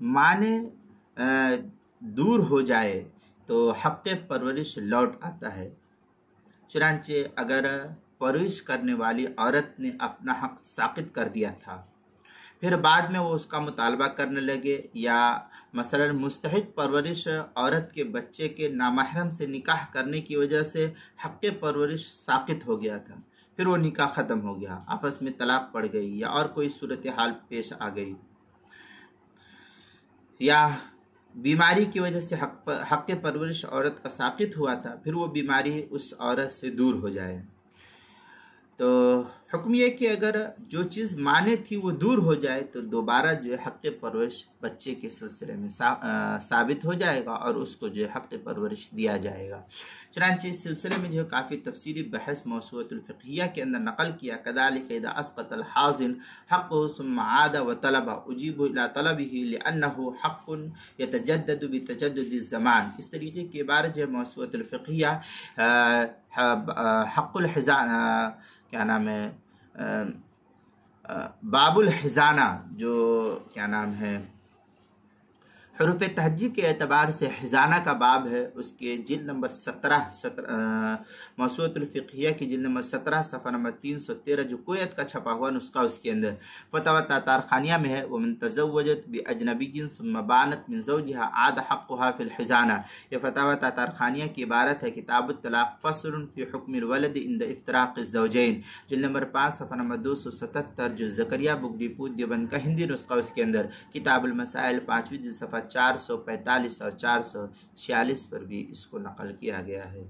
معنی دور ہو جائے تو حق پرورش لوٹ آتا ہے۔ چنانچہ اگر پرورش کرنے والی عورت نے اپنا حق ساقط کر دیا تھا، پھر بعد میں وہ اس کا مطالبہ کرنے لگے، یا مثلا مستحق پرورش عورت کے بچے کے نامحرم سے نکاح کرنے کی وجہ سے حق پرورش ساقط ہو گیا تھا، پھر وہ نکاح ختم ہو گیا، آپس میں طلاق پڑ گئی، یا اور کوئی صورتحال پیش آ گئی، یا بیماری کی وجہ سے حق پرورش عورت کا ساقط ہوا تھا، پھر وہ بیماری اس عورت سے دور ہو جائے، تو حکم یہ کہ اگر جو چیز مانے تھی وہ دور ہو جائے تو دوبارہ جو ہے حق پرورش بچے کے سلسلے میں ثابت ہو جائے گا اور اس کو جو ہے حق پرورش دیا جائے گا۔ چنانچہ اس سلسلے میں جو ہے کافی تفصیلی بحث موسوعۃ الفقہیہ کے اندر نقل کیا۔ کذالک اذا اسقط الحاضن حقه ثم عاد وطلب اجیب الى طلبه لانه حق يتجدد بتجدد الزمان، اس طریقے کی عبارت جو ہے موسوعۃ الفقہیہ حق الحضانہ کیا نام ہے باب الحضانہ، جو کیا نام ہے حروف تہجی کے اعتبار سے حضانہ کا باب ہے، اس کے جلد نمبر 17 موسوعۃ الفقہیہ کی جلد نمبر 17 صفحہ نمبر 313 جو کویت کا چھپا ہوا نسخہ اس کے اندر فتاوی تاتار خانیہ میں ہے، ومن تزوجت باجنبی ثم بانت من زوجها عاد حقها في الحضانہ۔ یہ فتاوی تاتار خانیہ کی عبارت ہے کتاب الطلاق فصل فی حکم الولد عند افتراق الزوجین، جلد نمبر 5 صفحہ نمبر 277 جو زکریا بک ڈپو دیوبند کا ہندی نسخہ اس کے اندر کتاب المسائل 5ویں جلد صفحہ 445 اور 446 پر بھی اس کو نقل کیا گیا ہے۔